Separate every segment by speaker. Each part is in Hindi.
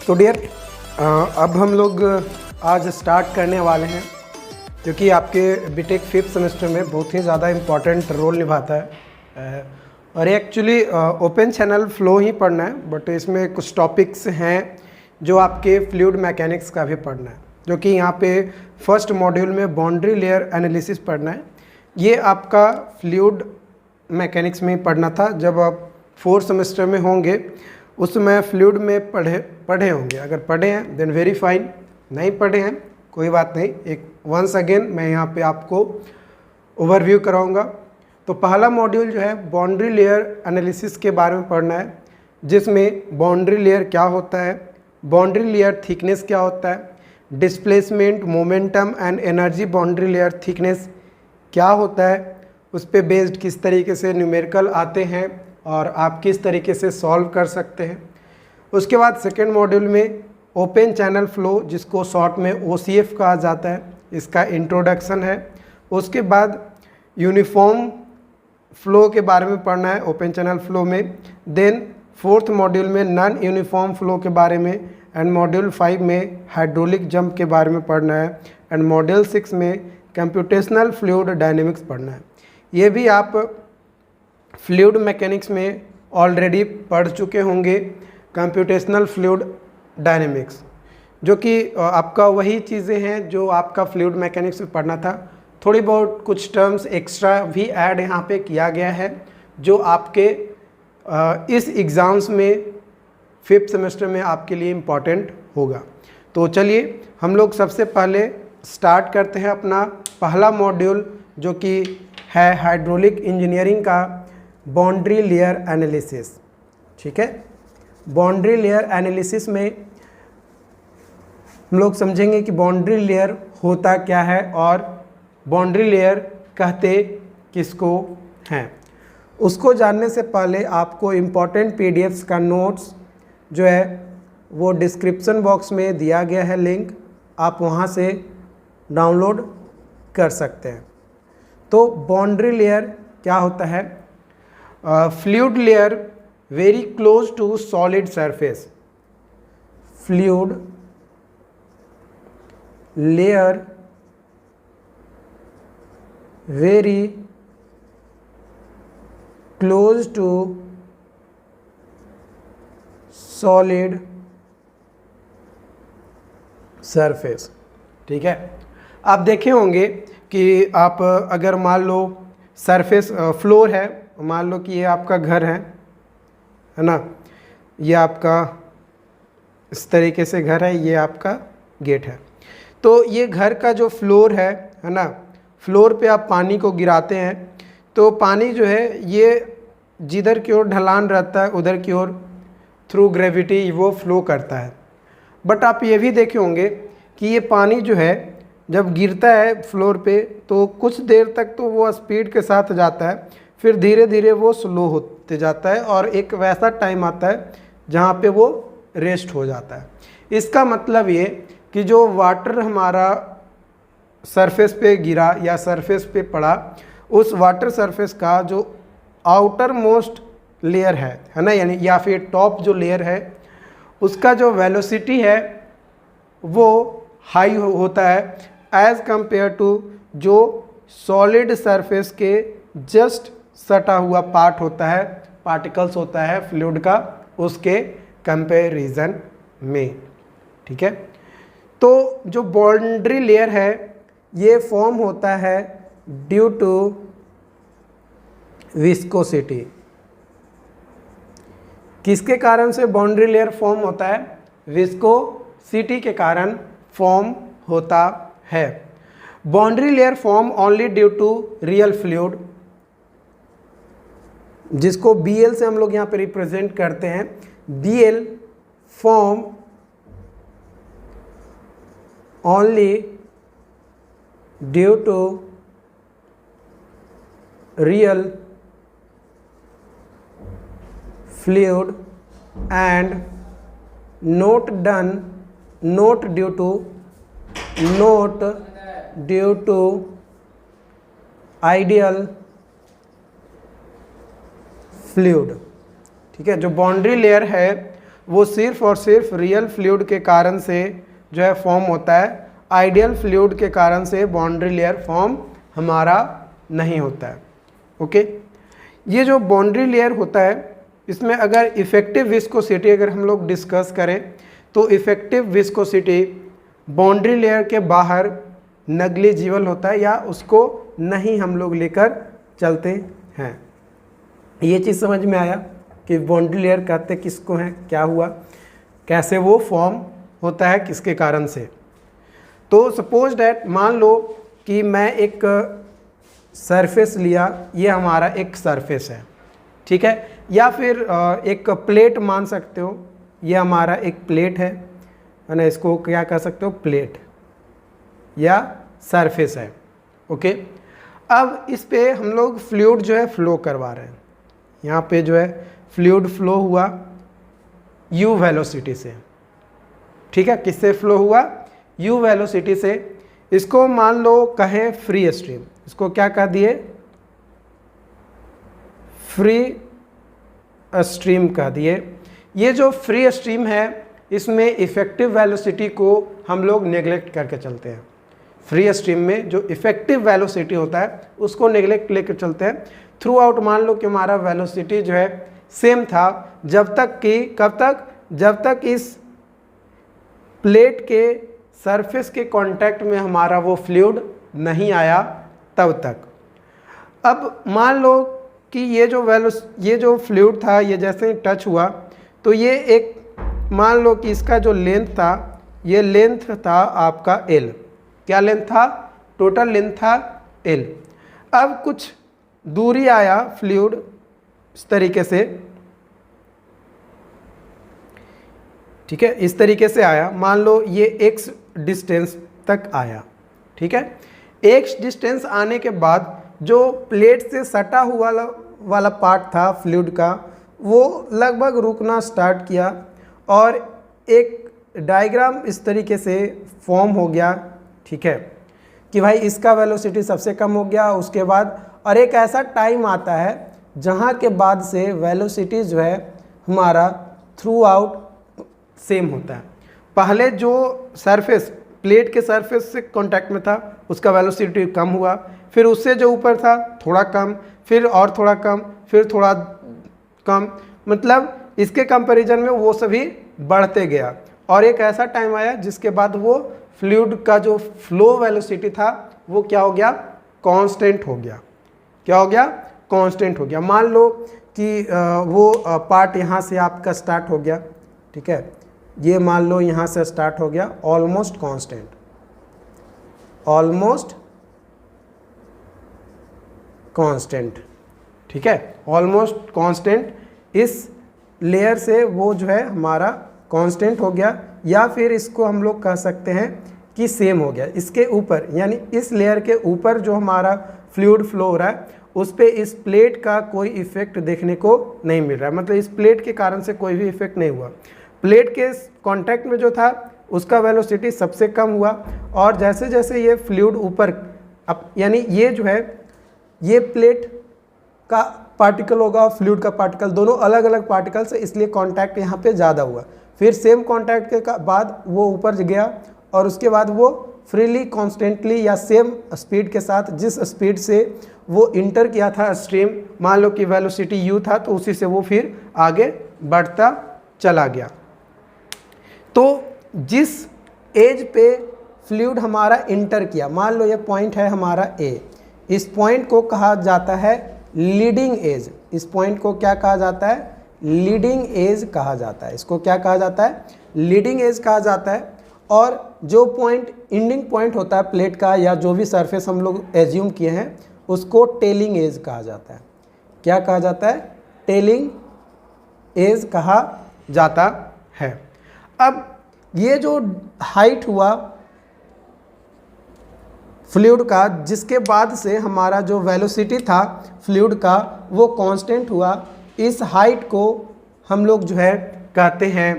Speaker 1: तो डियर अब हम लोग आज स्टार्ट करने वाले हैं, जो कि आपके बीटेक 5th सेमेस्टर में बहुत ही ज़्यादा इम्पॉर्टेंट रोल निभाता है। और एक्चुअली ओपन चैनल फ्लो ही पढ़ना है, बट इसमें कुछ टॉपिक्स हैं जो आपके फ्लूइड मैकेनिक्स का भी पढ़ना है, जो कि यहाँ पे फर्स्ट मॉड्यूल में बाउंड्री लेयर एनालिसिस पढ़ना है। ये आपका फ्लूइड मैकेनिक्स में ही पढ़ना था। जब आप 4th सेमेस्टर में होंगे उस समय फ्लूइड में पढ़े होंगे। अगर पढ़े हैं देन वेरी फाइन, नहीं पढ़े हैं कोई बात नहीं। एक वंस अगेन मैं यहाँ पे आपको ओवरव्यू कराऊंगा। तो पहला मॉड्यूल जो है बाउंड्री लेयर एनालिसिस के बारे में पढ़ना है, जिसमें बाउंड्री लेयर क्या होता है, बाउंड्री लेयर थिकनेस क्या होता है, displacement, momentum and energy boundary layer thickness क्या होता है, उस पर बेस्ड किस तरीके से न्यूमेरिकल आते हैं और आप किस तरीके से सॉल्व कर सकते हैं। उसके बाद सेकेंड मॉड्यूल में ओपन चैनल फ्लो, जिसको शॉर्ट में OCF कहा जाता है, इसका इंट्रोडक्शन है। उसके बाद यूनिफॉर्म फ्लो के बारे में पढ़ना है ओपन चैनल फ्लो में। देन 4th मॉड्यूल में नॉन यूनिफॉर्म फ्लो के बारे में, एंड मॉड्यूल 5 में हाइड्रोलिक जंप के बारे में पढ़ना है, एंड मॉड्यूल 6 में कंप्यूटेशनल फ्लूइड डायनेमिक्स पढ़ना है। ये भी आप फ्लूइड मैकेनिक्स में ऑलरेडी पढ़ चुके होंगे, कंप्यूटेशनल फ्लूइड डायनेमिक्स, जो कि आपका वही चीज़ें हैं जो आपका फ्लूइड मैकेनिक्स में पढ़ना था। थोड़ी बहुत कुछ टर्म्स एक्स्ट्रा भी ऐड यहाँ पे किया गया है, जो आपके इस एग्ज़ाम्स में 5th सेमेस्टर में आपके लिए इम्पॉर्टेंट होगा। तो चलिए हम लोग सबसे पहले स्टार्ट करते हैं अपना पहला मॉड्यूल, जो कि है हाइड्रोलिक इंजीनियरिंग का बाउंड्री लेयर एनालिसिस। ठीक है, बाउंड्री लेयर एनालिसिस में हम लोग समझेंगे कि बाउंड्री लेयर होता क्या है और बाउंड्री लेयर कहते किसको हैं। उसको जानने से पहले आपको इम्पॉर्टेंट PDFs का नोट्स जो है वो डिस्क्रिप्शन बॉक्स में दिया गया है लिंक, आप वहाँ से डाउनलोड कर सकते हैं। तो बाउंड्री लेयर क्या होता है? Fluid layer very close to solid surface. Fluid layer very close to solid surface. ठीक है, आप देखे होंगे कि आप अगर मान लो सरफेस फ्लोर है, मान लो कि ये आपका घर है ना, ये आपका इस तरीके से घर है, ये आपका गेट है। तो ये घर का जो फ्लोर है ना, फ्लोर पे आप पानी को गिराते हैं तो पानी जो है ये जिधर की ओर ढलान रहता है उधर की ओर थ्रू ग्रेविटी वो फ्लो करता है। बट आप ये भी देखे होंगे कि ये पानी जो है जब गिरता है फ्लोर पे तो कुछ देर तक तो वो स्पीड के साथ जाता है, फिर धीरे धीरे वो स्लो होते जाता है और एक वैसा टाइम आता है जहाँ पे वो रेस्ट हो जाता है। इसका मतलब ये कि जो वाटर हमारा सरफेस पे गिरा या सरफेस पे पड़ा, उस वाटर सरफेस का जो आउटर मोस्ट लेयर है ना, यानी या फिर टॉप जो लेयर है, उसका जो वेलोसिटी है वो हाई होता है एज कंपेयर टू जो सॉलिड सरफेस के जस्ट सटा हुआ पार्ट होता है, पार्टिकल्स होता है फ्लूइड का, उसके कंपैरिजन में। ठीक है, तो जो बाउंड्री लेयर है ये फॉर्म होता है ड्यू टू विस्कोसिटी। किसके कारण से बाउंड्री लेयर फॉर्म होता है? विस्कोसिटी के कारण फॉर्म होता है। Boundary layer form only due to real fluid, जिसको BL से हम लोग यहाँ पे रिप्रेजेंट करते हैं। BL form only due to real fluid and not due to ideal fluid. ठीक है, जो बाउंड्री लेयर है वो सिर्फ और सिर्फ रियल फ्लूइड के कारण से जो है फॉर्म होता है। आइडियल फ्लूइड के कारण से बाउंड्री लेयर फॉर्म हमारा नहीं होता है। ओके, ये जो बाउंड्री लेयर होता है इसमें अगर इफ़ेक्टिव विस्कोसिटी अगर हम लोग डिस्कस करें तो इफ़ेक्टिव विस्कोसिटी बाउंड्री लेयर के बाहर नेग्लिजिबल होता है या उसको नहीं हम लोग लेकर चलते हैं। ये चीज़ समझ में आया कि बाउंड्री लेयर कहते किसको हैं, क्या हुआ, कैसे वो फॉर्म होता है, किसके कारण से। तो सपोज डैट मान लो कि मैं एक सरफेस लिया, ये हमारा एक सरफेस है, ठीक है, या फिर एक प्लेट मान सकते हो, ये हमारा एक प्लेट है ना, इसको क्या कह सकते हो, प्लेट या सरफेस है। ओके, अब इस पे हम लोग फ्लूइड जो है फ्लो करवा रहे हैं। यहाँ पे जो है फ्लूइड फ्लो हुआ u वेलोसिटी से, ठीक है, किससे फ्लो हुआ, u वेलोसिटी से। इसको मान लो कहें फ्री स्ट्रीम, इसको क्या कह दिए, फ्री स्ट्रीम कह दिए। ये जो फ्री स्ट्रीम है इसमें इफ़ेक्टिव वेलोसिटी को हम लोग नेगलेक्ट करके चलते हैं। फ्री स्ट्रीम में जो इफ़ेक्टिव वेलोसिटी होता है उसको नेगलेक्ट लेकर चलते हैं। थ्रू आउट मान लो कि हमारा वेलोसिटी जो है सेम था जब तक कि कब तक, जब तक इस प्लेट के सरफेस के कांटेक्ट में हमारा वो फ्लूइड नहीं आया तब तक। अब मान लो कि ये जो फ्लूइड था ये जैसे ही टच हुआ तो ये एक, मान लो कि इसका जो लेंथ था, ये लेंथ था आपका L। क्या लेंथ था, टोटल लेंथ था L। अब कुछ दूरी आया फ्लूइड इस तरीके से, ठीक है, इस तरीके से आया, मान लो ये x डिस्टेंस तक आया, ठीक है। x डिस्टेंस आने के बाद जो प्लेट से सटा हुआ वाला पार्ट था फ्लूइड का वो लगभग रुकना स्टार्ट किया और एक डायग्राम इस तरीके से फॉर्म हो गया, ठीक है, कि भाई इसका वेलोसिटी सबसे कम हो गया। उसके बाद और एक ऐसा टाइम आता है जहाँ के बाद से वेलोसिटी जो है हमारा थ्रू आउट सेम होता है। पहले जो सरफेस प्लेट के सरफेस से कांटेक्ट में था उसका वेलोसिटी कम हुआ, फिर उससे जो ऊपर था थोड़ा कम, फिर और थोड़ा कम, फिर थोड़ा कम, मतलब इसके कंपैरिजन में वो सभी बढ़ते गया। और एक ऐसा टाइम आया जिसके बाद वो फ्लूइड का जो फ्लो वेलोसिटी था वो क्या हो गया, कांस्टेंट हो गया। क्या हो गया, कांस्टेंट हो गया। मान लो कि वो पार्ट यहाँ से आपका स्टार्ट हो गया, ठीक है, ये मान लो यहाँ से स्टार्ट हो गया, ऑलमोस्ट कांस्टेंट, ऑलमोस्ट कांस्टेंट, ठीक है, ऑलमोस्ट कांस्टेंट। इस लेयर से वो जो है हमारा कांस्टेंट हो गया, या फिर इसको हम लोग कह सकते हैं कि सेम हो गया। इसके ऊपर यानी इस लेयर के ऊपर जो हमारा फ्लूइड फ्लो हो रहा है उस पर इस प्लेट का कोई इफेक्ट देखने को नहीं मिल रहा है, मतलब इस प्लेट के कारण से कोई भी इफेक्ट नहीं हुआ। प्लेट के कांटेक्ट में जो था उसका वेलोसिटी सबसे कम हुआ, और जैसे जैसे ये फ्लूइड ऊपर, अब यानी ये जो है ये प्लेट का पार्टिकल होगा और फ्लूइड का पार्टिकल, दोनों अलग अलग पार्टिकल से, इसलिए कांटेक्ट यहाँ पे ज़्यादा हुआ। फिर सेम कांटेक्ट के बाद वो ऊपर गया और उसके बाद वो फ्रीली कॉन्स्टेंटली या सेम स्पीड के साथ, जिस स्पीड से वो इंटर किया था स्ट्रीम, मान लो कि वेलोसिटी u था तो उसी से वो फिर आगे बढ़ता चला गया। तो जिस एज पे फ्लूइड हमारा इंटर किया, मान लो ये पॉइंट है हमारा A, इस पॉइंट को कहा जाता है लीडिंग एज। इस पॉइंट को क्या कहा जाता है, लीडिंग एज कहा जाता है। इसको क्या कहा जाता है, लीडिंग एज कहा जाता है। और जो पॉइंट एंडिंग पॉइंट होता है प्लेट का या जो भी सरफेस हम लोग एज्यूम किए हैं उसको टेलिंग एज कहा जाता है। क्या कहा जाता है, टेलिंग एज कहा जाता है। अब ये जो हाइट हुआ फ्लूइड का, जिसके बाद से हमारा जो वेलोसिटी था फ्लूइड का वो कांस्टेंट हुआ, इस हाइट को हम लोग जो है कहते हैं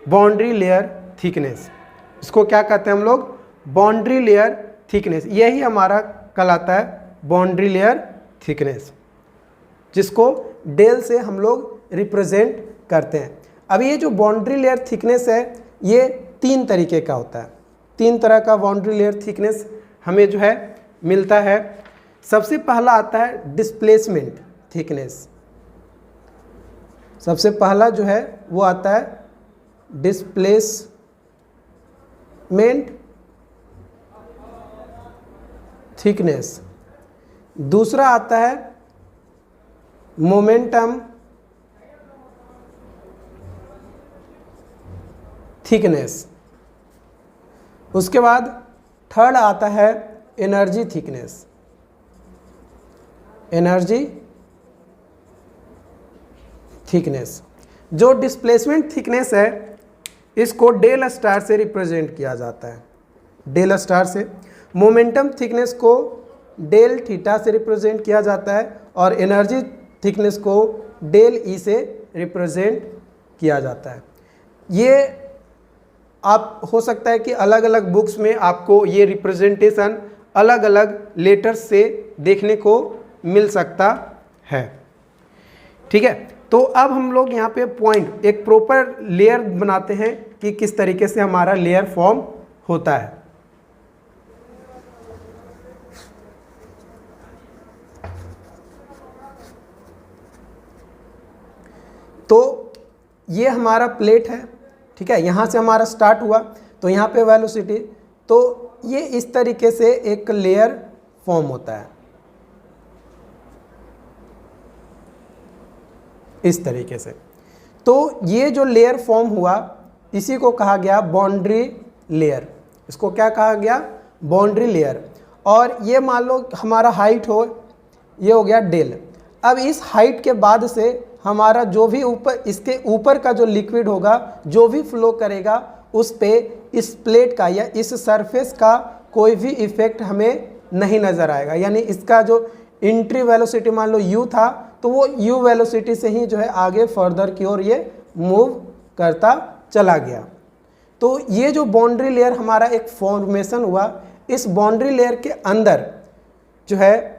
Speaker 1: बाउंड्री लेयर थिकनेस। इसको क्या कहते हैं हम लोग, बाउंड्री लेयर थिकनेस। यही हमारा कहलाता है बाउंड्री लेयर थिकनेस, जिसको डेल से हम लोग रिप्रेजेंट करते हैं। अब ये जो बाउंड्री लेयर थिकनेस है ये 3 तरीके का होता है। 3 तरह का बाउंड्री लेयर थिकनेस हमें जो है मिलता है। सबसे पहला आता है डिस्प्लेसमेंट थिकनेस। सबसे पहला जो है वो आता है डिस्प्लेसमेंट थिकनेस। दूसरा आता है मोमेंटम थिकनेस। उसके बाद थर्ड आता है एनर्जी थिकनेस। Energy thickness. जो डिस्प्लेसमेंट थिकनेस है इसको डेल स्टार से रिप्रेजेंट किया जाता है, डेल स्टार से। मोमेंटम थिकनेस को डेल थीटा से रिप्रेजेंट किया जाता है और एनर्जी थिकनेस को डेल ई से रिप्रेजेंट किया जाता है। ये आप हो सकता है कि अलग अलग बुक्स में आपको ये रिप्रेजेंटेशन अलग अलग लेटर्स से देखने को मिल सकता है। ठीक है, तो अब हम लोग यहाँ पे पॉइंट एक प्रॉपर लेयर बनाते हैं कि किस तरीके से हमारा लेयर फॉर्म होता है। तो ये हमारा प्लेट है, ठीक है, यहाँ से हमारा स्टार्ट हुआ तो यहाँ पे वेलोसिटी, तो ये इस तरीके से एक लेयर फॉर्म होता है, इस तरीके से। तो ये जो लेयर फॉर्म हुआ इसी को कहा गया बाउंड्री लेयर। इसको क्या कहा गया? Boundary layer. और ये मान लो हमारा हाइट हो, ये हो गया डेल। अब इस हाइट के बाद से हमारा जो भी ऊपर, इसके ऊपर का जो लिक्विड होगा, जो भी फ्लो करेगा उस पे इस प्लेट का या इस सरफेस का कोई भी इफेक्ट हमें नहीं नज़र आएगा। यानी इसका जो एंट्री वेलोसिटी मान लो u था तो वो u वेलोसिटी से ही जो है आगे फर्दर की ओर ये मूव करता चला गया। तो ये जो बाउंड्री लेयर हमारा एक फॉर्मेशन हुआ, इस बाउंड्री लेयर के अंदर जो है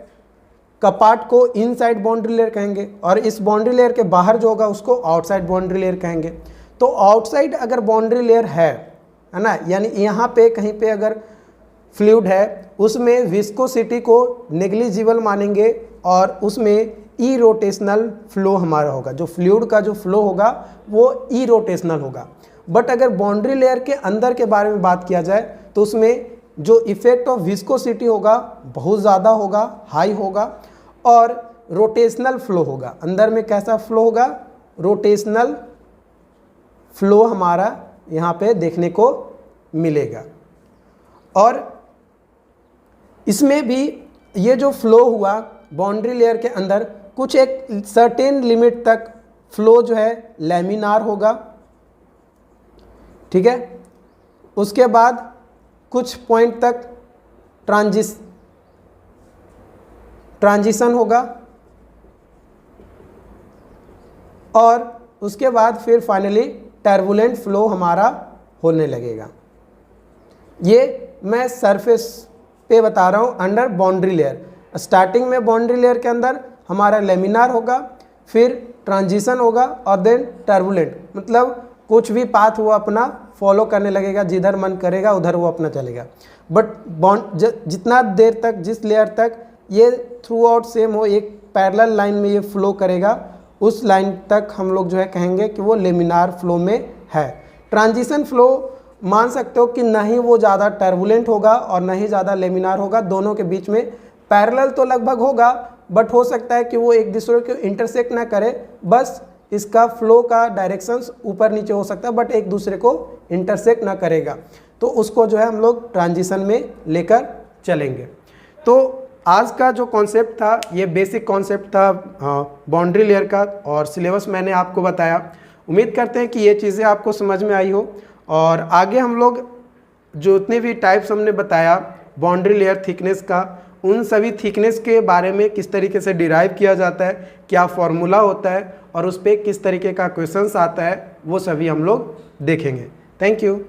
Speaker 1: कपाट को इनसाइड बाउंड्री लेयर कहेंगे और इस बाउंड्री लेयर के बाहर जो होगा उसको आउटसाइड बाउंड्री लेयर कहेंगे। तो आउटसाइड अगर बाउंड्री लेयर है ना, यानी यहाँ पे कहीं पे अगर फ्लूइड है उसमें विस्कोसिटी को नेग्लिजिबल मानेंगे और उसमें ई रोटेशनल फ्लो हमारा होगा। जो फ्लूइड का जो फ्लो होगा वो ई रोटेशनल होगा। बट अगर बाउंड्री लेयर के अंदर के बारे में बात किया जाए तो उसमें जो इफेक्ट ऑफ विस्कोसिटी होगा बहुत ज़्यादा होगा, हाई होगा और रोटेशनल फ्लो होगा। अंदर में कैसा फ्लो होगा? रोटेशनल फ्लो हमारा यहाँ पे देखने को मिलेगा। और इसमें भी ये जो फ्लो हुआ बाउंड्री लेयर के अंदर, कुछ एक सर्टेन लिमिट तक फ्लो जो है लैमिनार होगा, ठीक है। उसके बाद कुछ पॉइंट तक ट्रांजिशन होगा और उसके बाद फिर फाइनली टर्बुलेंट फ्लो हमारा होने लगेगा। ये मैं सरफेस पे बता रहा हूँ अंडर बाउंड्री लेयर। स्टार्टिंग में बाउंड्री लेयर के अंदर हमारा लेमिनार होगा, फिर ट्रांजिशन होगा और देन टर्बुलेंट, मतलब कुछ भी पाथ वो अपना फॉलो करने लगेगा, जिधर मन करेगा उधर वो अपना चलेगा। बट जितना देर तक, जिस लेयर तक ये थ्रू आउट सेम हो, एक पैरेलल लाइन में ये फ्लो करेगा, उस लाइन तक हम लोग जो है कहेंगे कि वो लेमिनार फ्लो में है। ट्रांजिशन फ्लो मान सकते हो कि ना ही वो ज़्यादा टर्बुलेंट होगा और ना ही ज़्यादा लेमिनार होगा, दोनों के बीच में पैरेलल तो लगभग होगा, बट हो सकता है कि वो एक दूसरे को इंटरसेक्ट ना करे, बस इसका फ्लो का डायरेक्शंस ऊपर नीचे हो सकता है बट एक दूसरे को इंटरसेक्ट ना करेगा। तो उसको जो है हम लोग ट्रांजिशन में लेकर चलेंगे। तो आज का जो कॉन्सेप्ट था ये बेसिक कॉन्सेप्ट था बाउंड्री लेयर का और सिलेबस मैंने आपको बताया। उम्मीद करते हैं कि ये चीज़ें आपको समझ में आई हो और आगे हम लोग जो इतने भी टाइप्स हमने बताया बाउंड्री लेयर थिकनेस का, उन सभी थिकनेस के बारे में किस तरीके से डिराइव किया जाता है, क्या फॉर्मूला होता है और उस पर किस तरीके का क्वेश्चंस आता है, वो सभी हम लोग देखेंगे। Thank you.